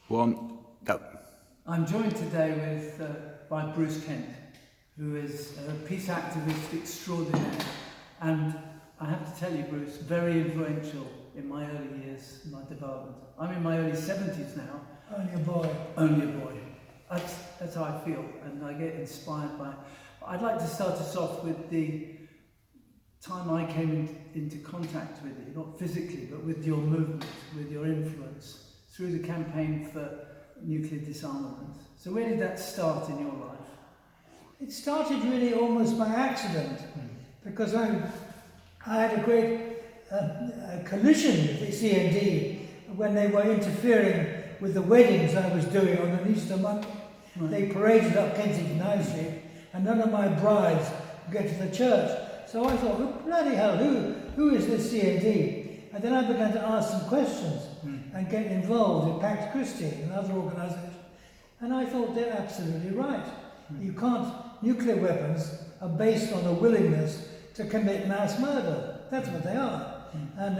One, go. I'm joined today by Bruce Kent, who is a peace activist extraordinaire, and I have to tell you, Bruce, very influential in my early years, in my development. I'm in my early 70s now. Only a boy. Only a boy. That's how I feel, and I get inspired by it. I'd like to start us off with the time I came into contact with you, not physically, but with your movement, with your influence, through the campaign for nuclear disarmament. So where did that start in your life? It started really almost by accident, because I had a great collision with the CND when they were interfering with the weddings I was doing on an Easter Monday. Right. They paraded up Kensington High Street, and none of my brides could get to the church. So I thought, oh, bloody hell, who is this CND? And then I began to ask some questions and get involved in Pax Christi and other organisations. And I thought, they're absolutely right. You can't, nuclear weapons are based on a willingness to commit mass murder. That's what they are. And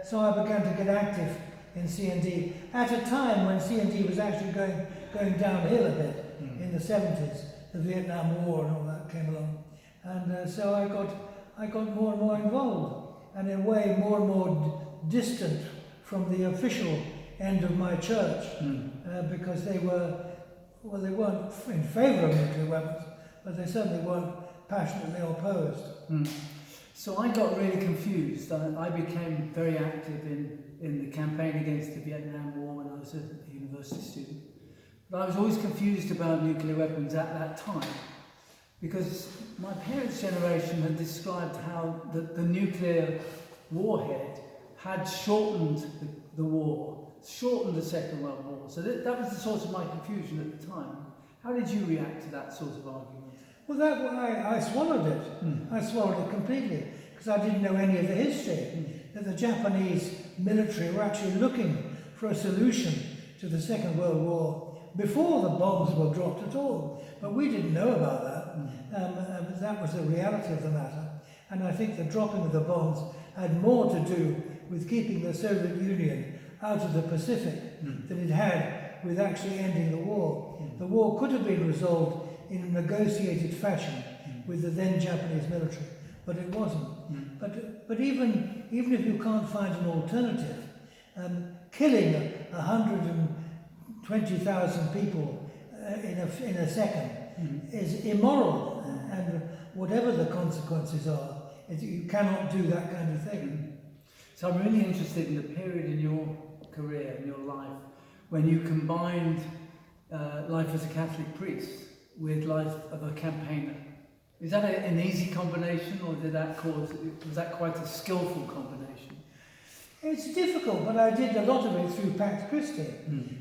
so I began to get active in CND at a time when CND was actually going downhill a bit in the 70s. The Vietnam War and all that came along. And so I got more and more involved, and in a way more and more distant from the official end of my church, because they weren't in favour of nuclear weapons, but they certainly weren't passionately opposed. So I got really confused. I became very active in the campaign against the Vietnam War when I was a university student. But I was always confused about nuclear weapons at that time, because my parents' generation had described how the nuclear warhead had shortened the war, shortened the Second World War. So that was the source of my confusion at the time. How did you react to that sort of argument? Well, I swallowed it. I swallowed it completely, because I didn't know any of the history. That the Japanese military were actually looking for a solution to the Second World War before the bombs were dropped at all. But we didn't know about that. That was the reality of the matter. And I think the dropping of the bombs had more to do with keeping the Soviet Union out of the Pacific than it had with actually ending the war. The war could have been resolved in a negotiated fashion with the then Japanese military, but it wasn't. But even if you can't find an alternative, killing 120,000 people in a second is immoral, and whatever the consequences are, you cannot do that kind of thing. So I'm really interested in the period in your career, in your life, when you combined life as a Catholic priest with life of a campaigner. Is that an easy combination, or was that quite a skillful combination? It's difficult, but I did a lot of it through Pax Christi,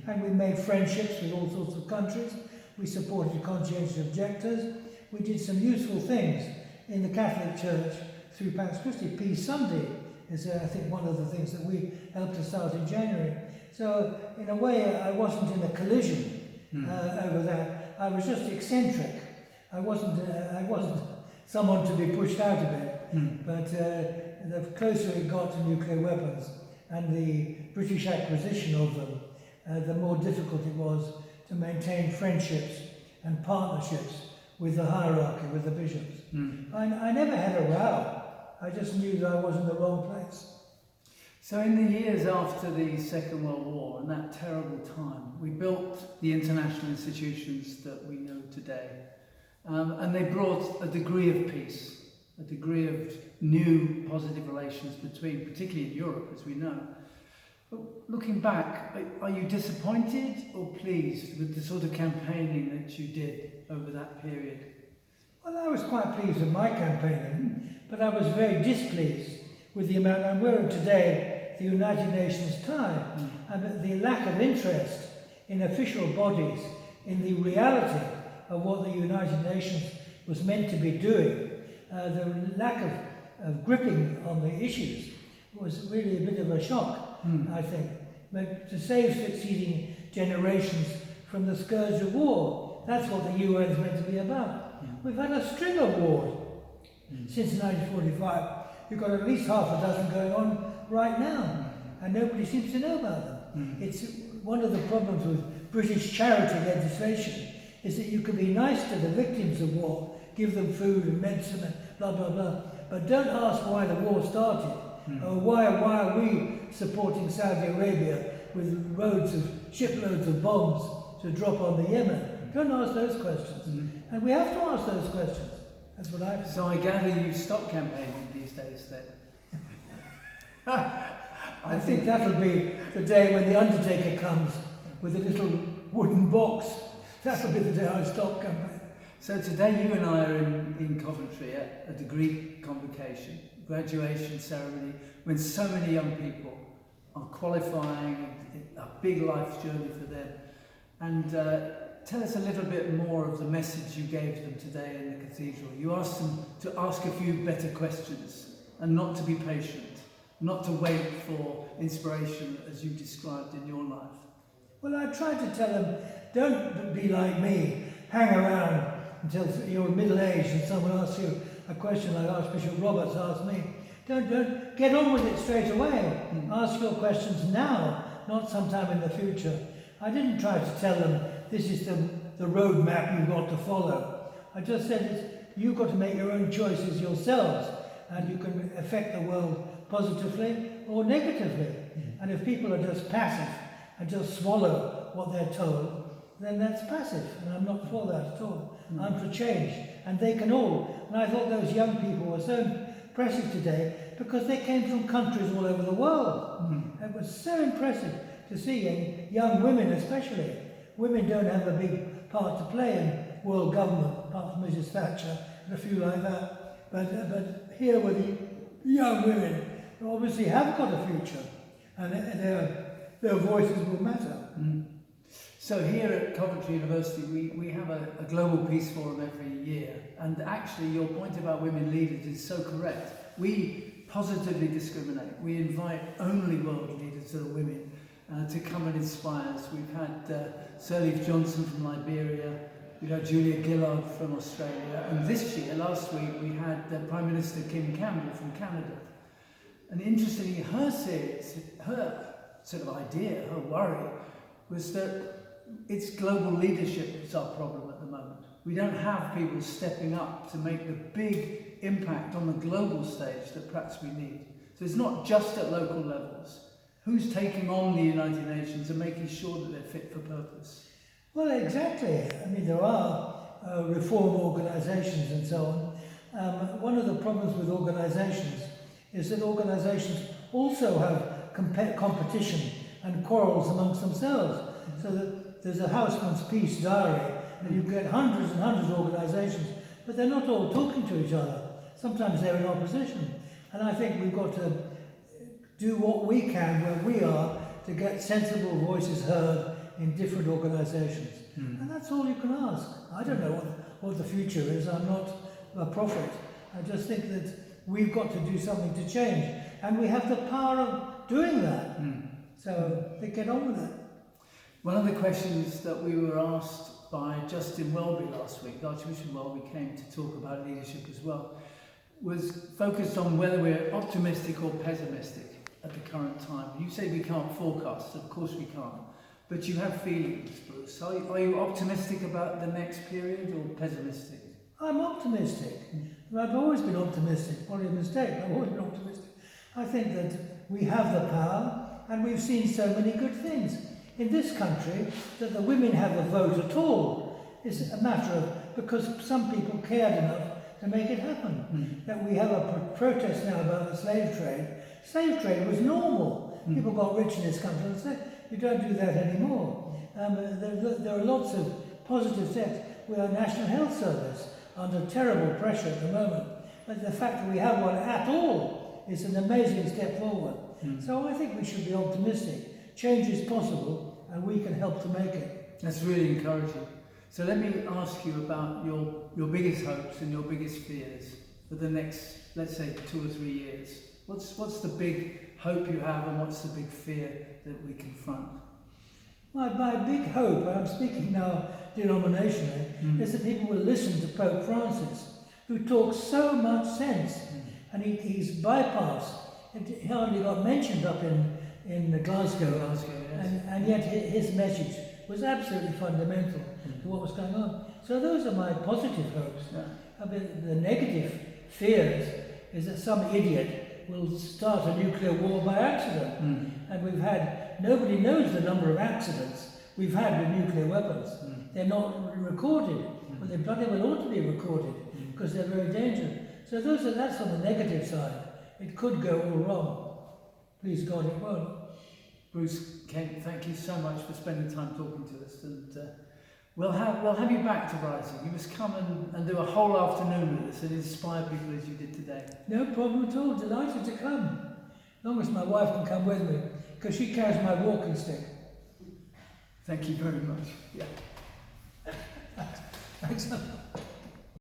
and we made friendships with all sorts of countries. We supported conscientious objectors. We did some useful things in the Catholic Church through Pax Christi. Peace Sunday is, I think, one of the things that we helped to start in January. So, in a way, I wasn't in a collision over that. I was just eccentric. I wasn't someone to be pushed out of it. But the closer it got to nuclear weapons and the British acquisition of them, the more difficult it was to maintain friendships and partnerships with the hierarchy, with the bishops. I never had a row. I just knew that I was in the wrong place. So in the years after the Second World War and that terrible time, we built the international institutions that we know today. And they brought a degree of peace, a degree of new positive relations between, particularly in Europe, as we know. But looking back, are you disappointed or pleased with the sort of campaigning that you did over that period? Well, I was quite pleased with my campaigning, but I was very displeased with the amount, and we're in today the United Nations time, and the lack of interest in official bodies in the reality of what the United Nations was meant to be doing. The lack of gripping on the issues was really a bit of a shock. I think, but to save succeeding generations from the scourge of war, that's what the UN is meant to be about. We've had a string of wars since 1945. We've got at least half a dozen going on right now, and nobody seems to know about them. It's one of the problems with British charity legislation is that you can be nice to the victims of war, give them food and medicine and blah, blah, blah, but don't ask why the war started. Or why are we supporting Saudi Arabia with shiploads of bombs to drop on the Yemen? Don't ask those questions. And we have to ask those questions. That's what I think. So I gather you stop campaigning these days then? I think that'll be the day when the undertaker comes with a little wooden box. That'll be the day I stop campaigning. So today you and I are in Coventry at a degree convocation, graduation ceremony, when so many young people are qualifying, a big life journey for them. And tell us a little bit more of the message you gave them today in the cathedral. You asked them to ask a few better questions and not to be patient, not to wait for inspiration as you described in your life. Well, I tried to tell them, don't be like me, hang around until you're middle-aged and someone asks you a question like Archbishop Roberts asked me. Don't get on with it straight away. Ask your questions now, not sometime in the future. I didn't try to tell them this is the road map you've got to follow. I just said you've got to make your own choices yourselves, and you can affect the world positively or negatively. And if people are just passive and just swallow what they're told, then that's passive, and I'm not for that at all. I'm for change, and they can all. And I thought those young people were so impressive today because they came from countries all over the world. It was so impressive to see, and young women especially. Women don't have a big part to play in world government, apart from Mrs. Thatcher and a few like that. But here were the young women who obviously have got a future, and their voices will matter. So here at Coventry University, we have a global peace forum every year, and actually your point about women leaders is so correct. We positively discriminate. We invite only world leaders that are women to come and inspire us. We've had Sir Leif Johnson from Liberia, we had Julia Gillard from Australia, and this year, last week, we had Prime Minister Kim Campbell from Canada. And interestingly, her sort of idea, her worry, was that it's global leadership that's our problem at the moment. We don't have people stepping up to make the big impact on the global stage that perhaps we need. So it's not just at local levels. Who's taking on the United Nations and making sure that they're fit for purpose? Well, exactly. I mean, there are reform organisations and so on. One of the problems with organisations is that organisations also have competition and quarrels amongst themselves. So that there's a Houseman's Peace diary, and you get hundreds and hundreds of organisations, but they're not all talking to each other. Sometimes they're in opposition. And I think we've got to do what we can where we are to get sensible voices heard in different organisations. And that's all you can ask. I don't know what the future is. I'm not a prophet. I just think that we've got to do something to change. And we have the power of doing that. So they get on with it. One of the questions that we were asked by Justin Welby last week, Archbishop Welby came to talk about leadership as well, was focused on whether we're optimistic or pessimistic at the current time. You say we can't forecast, of course we can't, but you have feelings, Bruce. Are you optimistic about the next period or pessimistic? I'm optimistic. I've always been optimistic. Probably a mistake, I've always been optimistic. I think that we have the power, and we've seen so many good things. In this country, that the women have a vote at all is a matter of, because some people cared enough to make it happen. That we have a protest now about the slave trade. Slave trade was normal. People got rich in this country and said, you don't do that anymore. There are lots of positive steps. We are a National Health Service under terrible pressure at the moment. But the fact that we have one at all is an amazing step forward. So I think we should be optimistic. Change is possible, and we can help to make it. That's really encouraging. So let me ask you about your biggest hopes and your biggest fears for the next, let's say, 2 or 3 years. What's the big hope you have, and what's the big fear that we confront? My big hope, and I'm speaking now denominationally, is that people will listen to Pope Francis, who talks so much sense, and he's bypassed. He hardly got mentioned up in in Glasgow. Glasgow, yes. And yet his message was absolutely fundamental to what was going on. So those are my positive hopes. Yeah. I mean, the negative fears is that some idiot will start a nuclear war by accident. And we've had, nobody knows the number of accidents we've had with nuclear weapons. They're not recorded, but they bloody well ought to be recorded because they're very dangerous. So that's on the negative side. It could go all wrong. Please God, it won't. Bruce, Kent, thank you so much for spending time talking to us, and we'll have you back to Rising. You must come and do a whole afternoon with us and inspire people as you did today. No problem at all. Delighted to come. As long as my wife can come with me, because she carries my walking stick. Thank you very much. Yeah. Thanks a lot.